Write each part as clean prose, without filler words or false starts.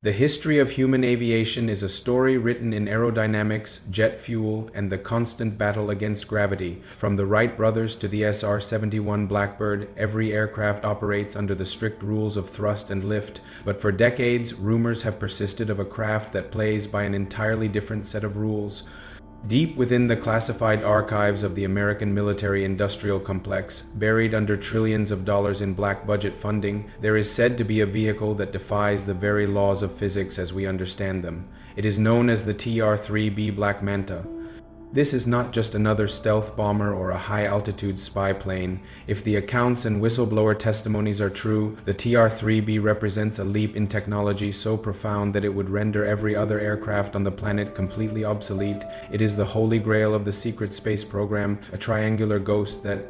The history of human aviation is a story written in aerodynamics, jet fuel, and the constant battle against gravity. From the Wright brothers to the SR-71 Blackbird, every aircraft operates under the strict rules of thrust and lift, but for decades, rumors have persisted of a craft that plays by an entirely different set of rules. Deep within the classified archives of the American military-industrial complex, buried under trillions of dollars in black budget funding, there is said to be a vehicle that defies the very laws of physics as we understand them. It is known as the TR-3B Black Manta. This is not just another stealth bomber or a high-altitude spy plane. If the accounts and whistleblower testimonies are true, the TR-3B represents a leap in technology so profound that it would render every other aircraft on the planet completely obsolete. It is the holy grail of the secret space program, a triangular ghost that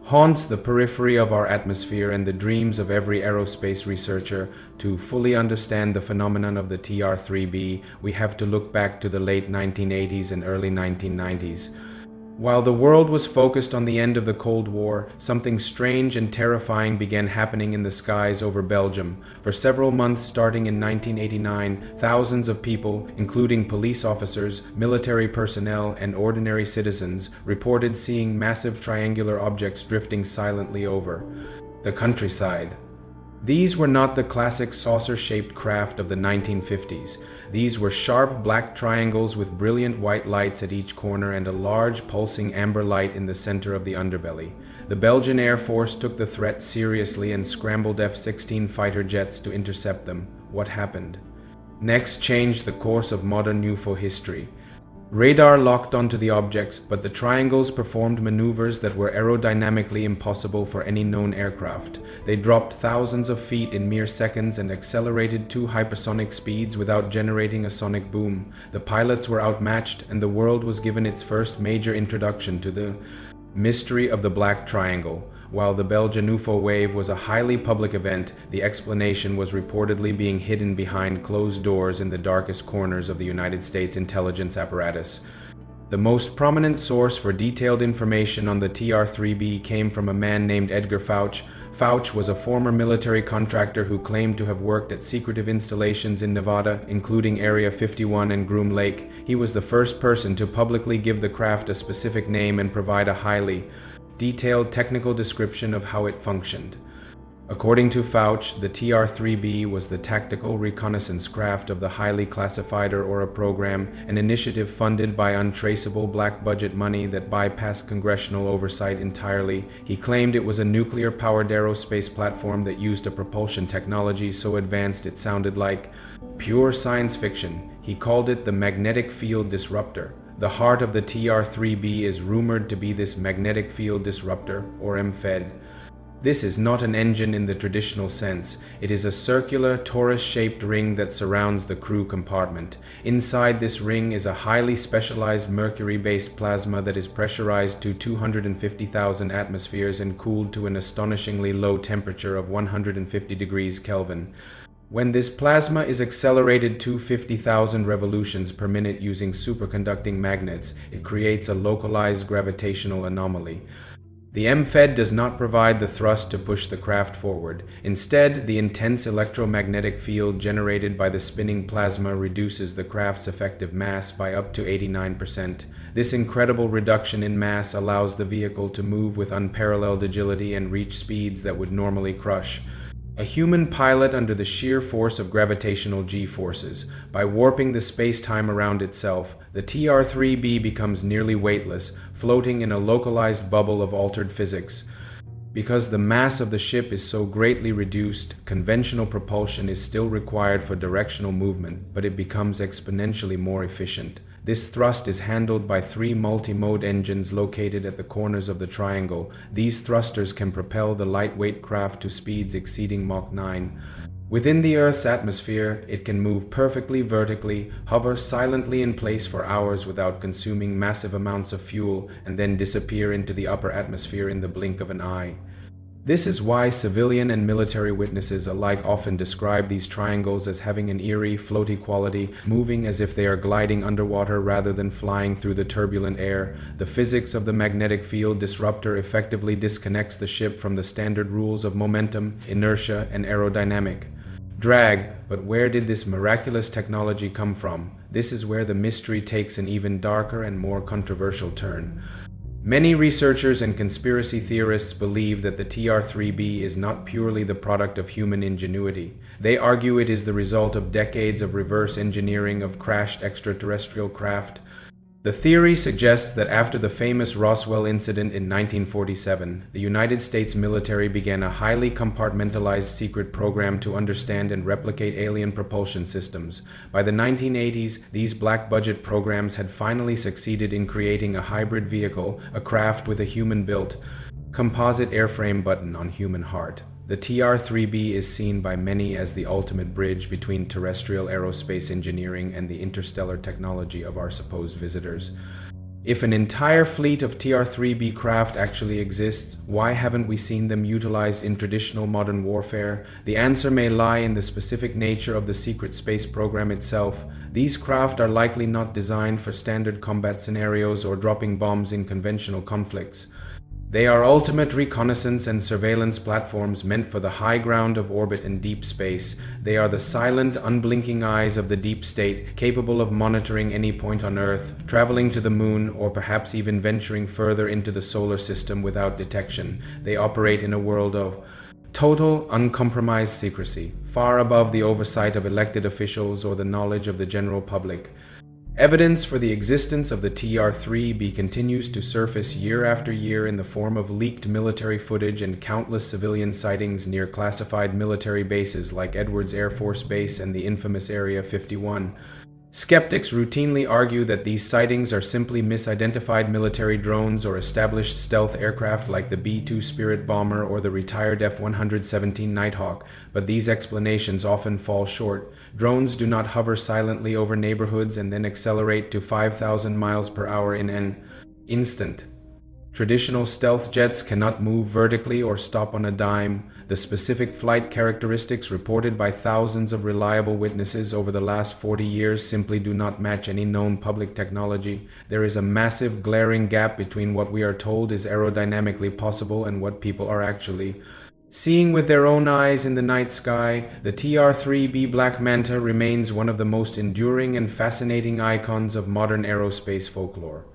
haunts the periphery of our atmosphere and the dreams of every aerospace researcher. To fully understand the phenomenon of the TR-3B, we have to look back to the late 1980s and early 1990s. While the world was focused on the end of the Cold War, something strange and terrifying began happening in the skies over Belgium. For several months starting in 1989, thousands of people, including police officers, military personnel, and ordinary citizens, reported seeing massive triangular objects drifting silently over the countryside. These were not the classic saucer-shaped craft of the 1950s. These were sharp black triangles with brilliant white lights at each corner and a large pulsing amber light in the center of the underbelly. The Belgian Air Force took the threat seriously and scrambled F-16 fighter jets to intercept them. What happened next changed the course of modern UFO history. Radar locked onto the objects, but the triangles performed maneuvers that were aerodynamically impossible for any known aircraft. They dropped thousands of feet in mere seconds and accelerated to hypersonic speeds without generating a sonic boom. The pilots were outmatched, and the world was given its first major introduction to the mystery of the Black Triangle. While the Belgian UFO wave was a highly public event, the explanation was reportedly being hidden behind closed doors in the darkest corners of the United States intelligence apparatus. The most prominent source for detailed information on the TR-3B came from a man named Edgar Fouch. Fouch was a former military contractor who claimed to have worked at secretive installations in Nevada, including Area 51 and Groom Lake. He was the first person to publicly give the craft a specific name and provide a highly detailed technical description of how it functioned. According to Fouch, the TR-3B was the tactical reconnaissance craft of the highly classified Aurora program, an initiative funded by untraceable black budget money that bypassed congressional oversight entirely. He claimed it was a nuclear-powered aerospace platform that used a propulsion technology so advanced it sounded like pure science fiction. He called it the magnetic field disruptor. The heart of the TR-3B is rumored to be this magnetic field disruptor, or MFED. This is not an engine in the traditional sense. It is a circular, torus-shaped ring that surrounds the crew compartment. Inside this ring is a highly specialized mercury-based plasma that is pressurized to 250,000 atmospheres and cooled to an astonishingly low temperature of 150 degrees Kelvin. When this plasma is accelerated to 50,000 revolutions per minute using superconducting magnets, it creates a localized gravitational anomaly. The MFED does not provide the thrust to push the craft forward. Instead, the intense electromagnetic field generated by the spinning plasma reduces the craft's effective mass by up to 89%. This incredible reduction in mass allows the vehicle to move with unparalleled agility and reach speeds that would normally crush a human pilot under the sheer force of gravitational G-forces. By warping the space-time around itself, the TR-3B becomes nearly weightless, floating in a localized bubble of altered physics. Because the mass of the ship is so greatly reduced, conventional propulsion is still required for directional movement, but it becomes exponentially more efficient. This thrust is handled by 3 multi-mode engines located at the corners of the triangle. These thrusters can propel the lightweight craft to speeds exceeding Mach 9. Within the Earth's atmosphere, it can move perfectly vertically, hover silently in place for hours without consuming massive amounts of fuel, and then disappear into the upper atmosphere in the blink of an eye. This is why civilian and military witnesses alike often describe these triangles as having an eerie, floaty quality, moving as if they are gliding underwater rather than flying through the turbulent air. The physics of the magnetic field disruptor effectively disconnects the ship from the standard rules of momentum, inertia, and aerodynamic. drag, but where did this miraculous technology come from? This is where the mystery takes an even darker and more controversial turn. Many researchers and conspiracy theorists believe that the TR-3B is not purely the product of human ingenuity. They argue it is the result of decades of reverse engineering of crashed extraterrestrial craft. The theory suggests that after the famous Roswell incident in 1947, the United States military began a highly compartmentalized secret program to understand and replicate alien propulsion systems. By the 1980s, these black-budget programs had finally succeeded in creating a hybrid vehicle, a craft with a human-built, composite airframe button on human heart. The TR-3B is seen by many as the ultimate bridge between terrestrial aerospace engineering and the interstellar technology of our supposed visitors. If an entire fleet of TR-3B craft actually exists, why haven't we seen them utilized in traditional modern warfare? The answer may lie in the specific nature of the secret space program itself. These craft are likely not designed for standard combat scenarios or dropping bombs in conventional conflicts. They are ultimate reconnaissance and surveillance platforms meant for the high ground of orbit and deep space. They are the silent, unblinking eyes of the deep state, capable of monitoring any point on Earth, traveling to the moon, or perhaps even venturing further into the solar system without detection. They operate in a world of total, uncompromised secrecy, far above the oversight of elected officials or the knowledge of the general public. Evidence for the existence of the TR-3B continues to surface year after year in the form of leaked military footage and countless civilian sightings near classified military bases like Edwards Air Force Base and the infamous Area 51. Skeptics routinely argue that these sightings are simply misidentified military drones or established stealth aircraft like the B-2 Spirit bomber or the retired F-117 Nighthawk, but these explanations often fall short. Drones do not hover silently over neighborhoods and then accelerate to 5,000 miles per hour in an instant. Traditional stealth jets cannot move vertically or stop on a dime. The specific flight characteristics reported by thousands of reliable witnesses over the last 40 years simply do not match any known public technology. There is a massive, glaring gap between what we are told is aerodynamically possible and what people are actually seeing with their own eyes in the night sky. The TR-3B Black Manta remains one of the most enduring and fascinating icons of modern aerospace folklore.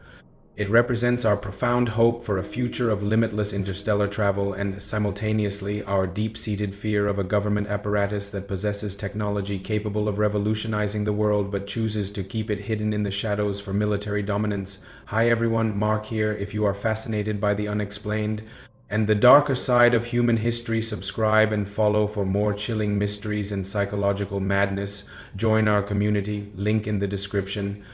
It represents our profound hope for a future of limitless interstellar travel and, simultaneously, our deep-seated fear of a government apparatus that possesses technology capable of revolutionizing the world but chooses to keep it hidden in the shadows for military dominance. Hi everyone, Mark here. If you are fascinated by the unexplained and the darker side of human history, subscribe and follow for more chilling mysteries and psychological madness. Join our community, link in the description.